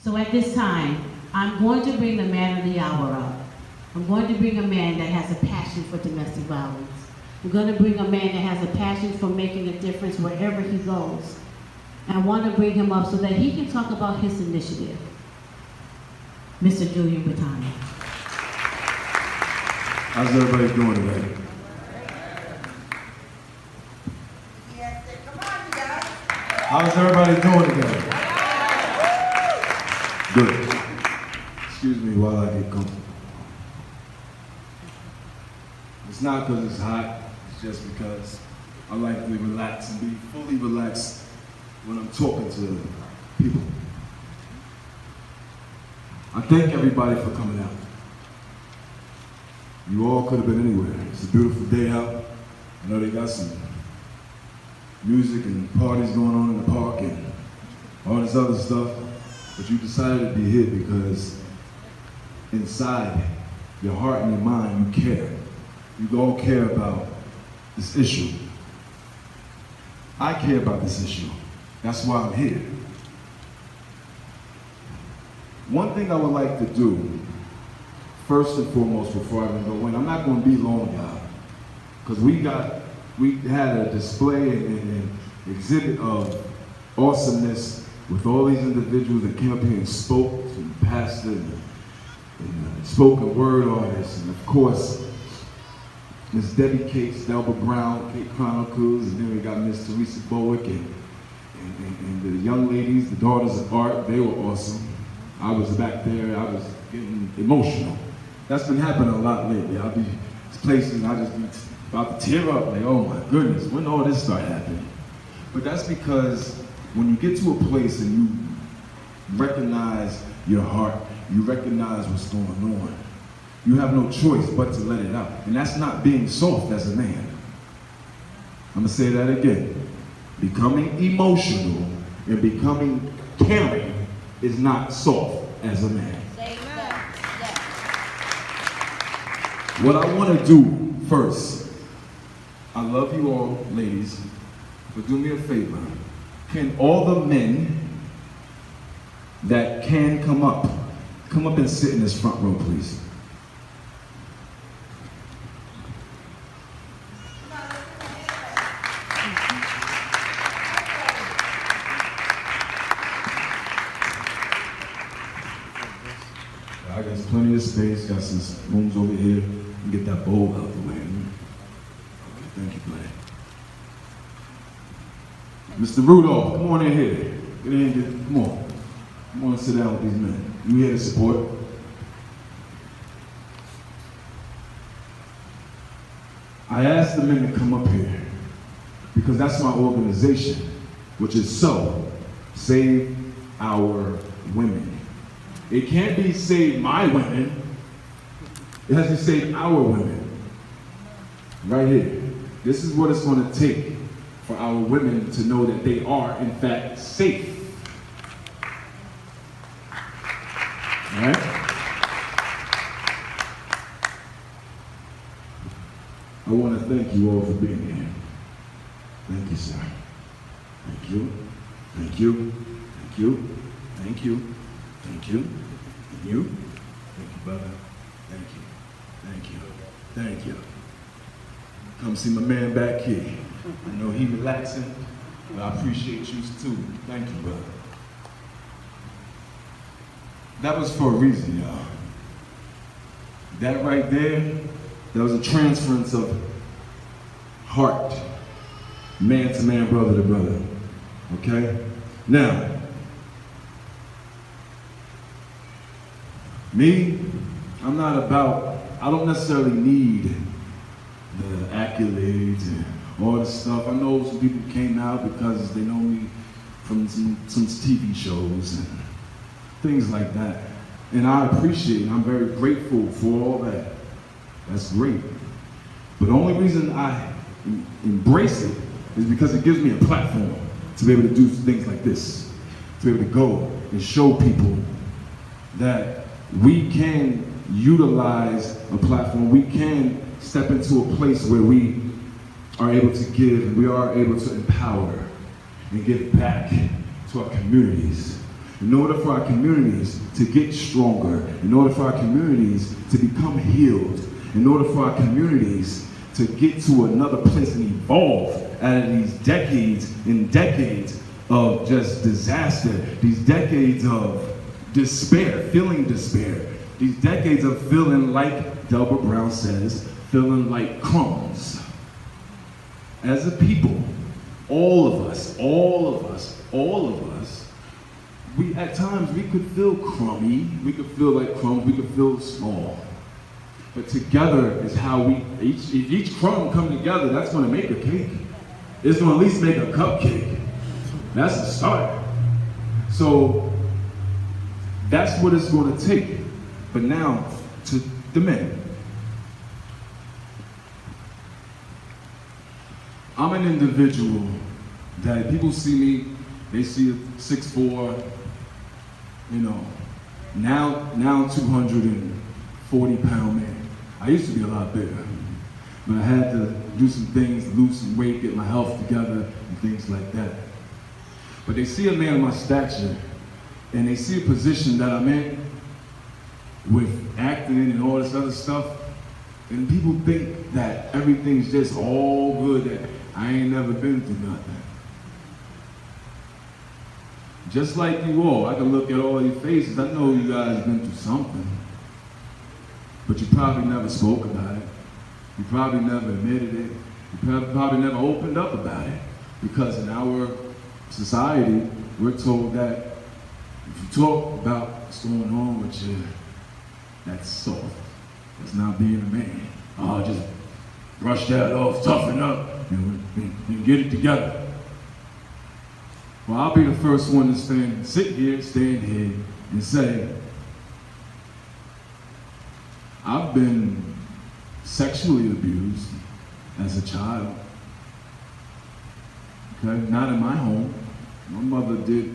So at this time, I'm going to bring the man of the hour up. I'm going to bring a man that has a passion for domestic violence. I'm going to bring a man that has a passion for making a difference wherever he goes. I want to bring him up so that he can talk about his initiative. Mr. Julian Brittano. How's everybody doing today? How's everybody doing today? Good. Excuse me while I get comfortable. It's not because it's hot, it's just because I like to relax and be fully relaxed when I'm talking to people. I thank everybody for coming out. You all could have been anywhere. It's a beautiful day out. I know they got some music and parties going on in the park and all this other stuff, but you decided to be here because inside your heart and your mind, you care. You all care about this issue. I care about this issue. That's why I'm here. One thing I would like to do, first and foremost, before I even go in, I'm not going to be long, y'all, because we had a display and exhibit of awesomeness with all these individuals that came up here and spoke, and pastor, and spoken word artists, and of course, Miss Debbie Cates, Delbert Brown, Kate Chronicles, and then we got Miss Teresa Bowick, and the young ladies, the Daughters of Art, they were awesome. I was back there, I was getting emotional. That's been happening a lot lately. I'll be places, I just be about to tear up, like, oh my goodness, when all this start happening? But that's because when you get to a place and you recognize your heart, you recognize what's going on, you have no choice but to let it out. And that's not being soft as a man. I'm gonna say that again. Becoming emotional and becoming caring is not soft as a man. What I want to do first, I love you all, ladies, but do me a favor. Can all the men that can come up and sit in this front row, please? I got plenty of space, got some rooms over here. Get that bowl out the way. Okay, thank you, buddy. Mr. Rudolph, come on in here. Get in, come on. Come on and sit down with these men. You here to support? I asked the men to come up here because that's my organization, which is Save Our Women. It can't be Save My Women. It has to save our women. Right here. This is what it's going to take for our women to know that they are, in fact, safe. All right? I want to thank you all for being here. Thank you, sir. Thank you. Thank you. Thank you. Thank you. Thank you. Thank you. Thank you, brother. Thank you. Thank you. Thank you. Come see my man back here. I know he relaxing, but I appreciate you too. Thank you, brother. That was for a reason, y'all. That right there, that was a transference of heart, man to man, brother to brother. Okay? Now, me, I don't necessarily need the accolades and all this stuff. I know some people came out because they know me from some TV shows and things like that. And I appreciate it. I'm very grateful for all that. That's great. But the only reason I embrace it is because it gives me a platform to be able to do things like this, to be able to go and show people that we can utilize a platform, we can step into a place where we are able to give and we are able to empower and give back to our communities. in order for our communities to get stronger, in order for our communities to become healed, in order for our communities to get to another place and evolve out of these decades and decades of just disaster, these decades of despair, these decades of feeling like Delbert Brown says, feeling like crumbs. As a people, all of us, we at times we could feel crummy, we could feel like crumbs, we could feel small. But together is how we, each crumb come together, that's gonna make a cake. It's gonna at least make a cupcake. That's the start. So that's what it's gonna take. But now, to the men. I'm an individual that people see me, they see a 6'4", you know, now 240-pound man. I used to be a lot bigger, but I had to do some things, lose some weight, get my health together, and things like that. But they see a man of my stature, and they see a position that I'm in with acting and all this other stuff, and people think that everything's just all good, that I ain't never been through nothing. Just like you all, I can look at all your faces, I know you guys been through something, but you probably never spoke about it. You probably never admitted it. You probably never opened up about it, because in our society, we're told that if you talk about what's going on with you, that's soft. That's not being a man. Oh, just brush that off, toughen up, and get it together. Well, I'll be the first one to stand here, and say, I've been sexually abused as a child. Okay, not in my home. My mother did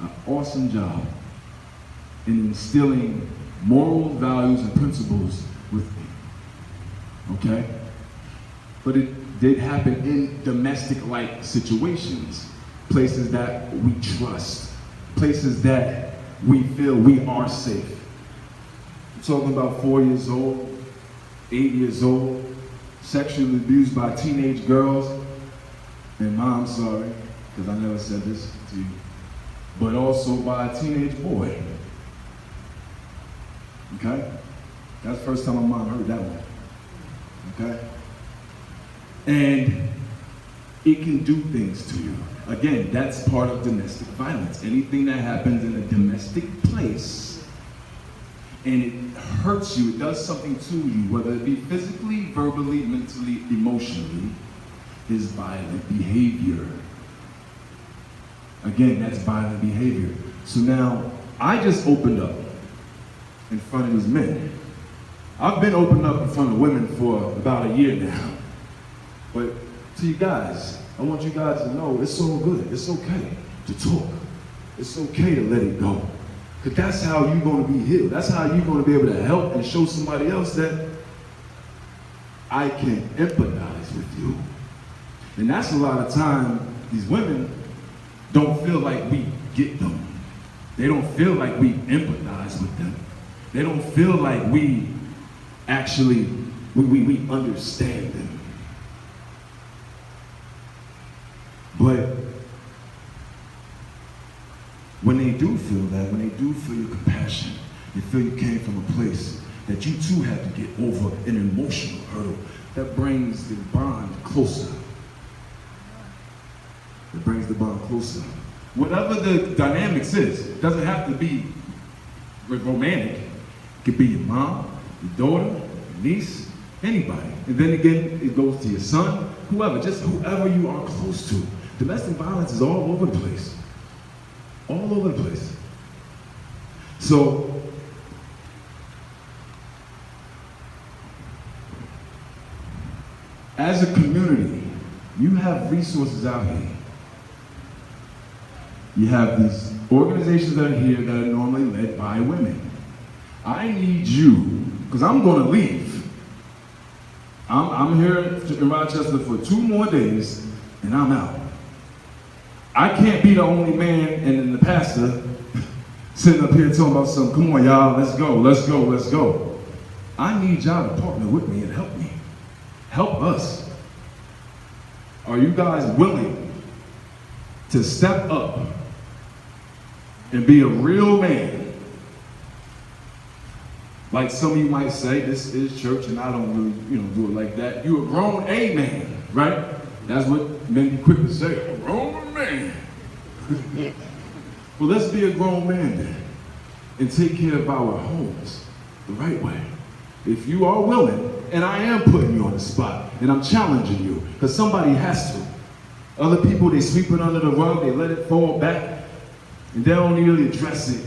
an awesome job in instilling moral values and principles with me. Okay? But it did happen in domestic-like situations, places that we trust, places that we feel we are safe. I'm talking about 4 years old, 8 years old, sexually abused by teenage girls, and Mom, sorry, because I never said this to you, but also by a teenage boy. Okay? That's the first time my mom heard that one. Okay? And it can do things to you. Again, that's part of domestic violence. Anything that happens in a domestic place and it hurts you, it does something to you, whether it be physically, verbally, mentally, emotionally, is violent behavior. Again, that's violent behavior. So now, I just opened up in front of these men. I've been opened up in front of women for about a year now. But to you guys, I want you guys to know it's all good. It's okay to talk. It's okay to let it go. Because that's how you're going to be healed. That's how you're going to be able to help and show somebody else that I can empathize with you. And that's a lot of time these women don't feel like we get them. They don't feel like we empathize with them. They don't feel like we actually, we understand them. But when they do feel that, when they do feel your compassion, they feel you came from a place that you too had to get over an emotional hurdle, that brings the bond closer. It brings the bond closer. Whatever the dynamics is, it doesn't have to be romantic. It could be your mom, your daughter, your niece, anybody. And then again, it goes to your son, whoever, just whoever you are close to. Domestic violence is all over the place. All over the place. So, as a community, you have resources out here. You have these organizations that are here that are normally led by women. I need you, because I'm going to leave. I'm here in Rochester for 2 more days, and I'm out. I can't be the only man and then the pastor sitting up here talking about something. Come on, y'all, let's go, let's go, let's go. I need y'all to partner with me and help me. Help us. Are you guys willing to step up and be a real man? Like some of you might say, this is church and I don't really, do it like that. You're a grown man, right? That's what men be quick to say, a grown man. Well, let's be a grown man then and take care of our homes the right way. If you are willing, and I am putting you on the spot, and I'm challenging you, because somebody has to. Other people, they sweep it under the rug, they let it fall back, and they don't really address it.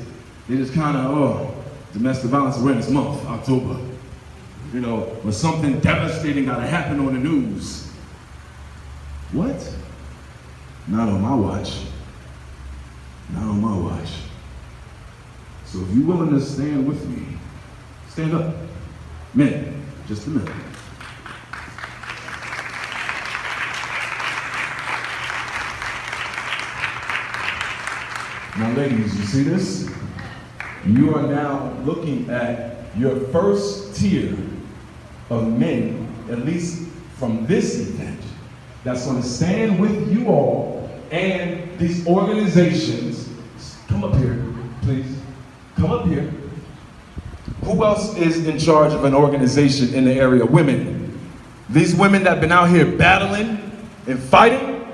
They just kind of, Domestic Violence Awareness Month, October. When something devastating gotta happen on the news. What? Not on my watch. Not on my watch. So if you're willing to stand with me, stand up. Men, just a minute. Now ladies, you see this? You are now looking at your first tier of men, at least from this event, that's going to stand with you all and these organizations. Come up here, please. Come up here. Who else is in charge of an organization in the area? Women. These women that have been out here battling and fighting.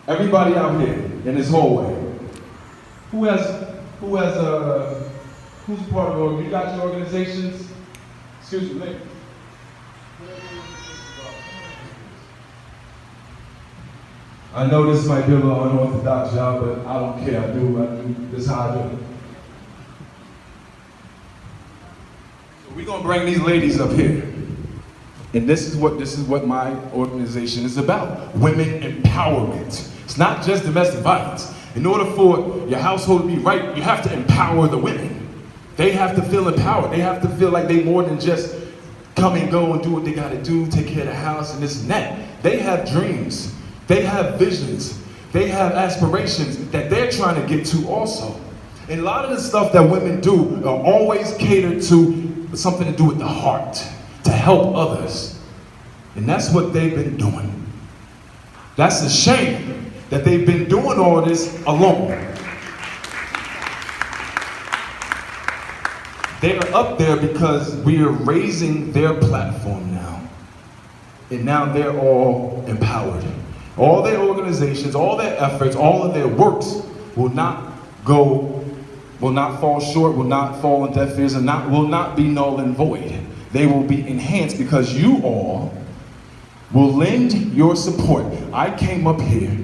Everybody out here in this hallway. Who's part of you got your organizations? Excuse me. I know this might be a little unorthodox, y'all, but I don't care. I do. This is how I do it. So we're gonna bring these ladies up here. And this is what my organization is about. Women empowerment. It's not just domestic violence. In order for your household to be right, you have to empower the women. They have to feel empowered. They have to feel like they more than just come and go and do what they gotta do, take care of the house and this and that. They have dreams. They have visions. They have aspirations that they're trying to get to also. And a lot of the stuff that women do are always catered to something to do with the heart, to help others. And that's what they've been doing. That's a shame that they've been doing all this alone. They are up there because we are raising their platform now. And now they're all empowered. All their organizations, all their efforts, all of their works will not fall short, will not fall on deaf ears, and will not be null and void. They will be enhanced because you all will lend your support. I came up here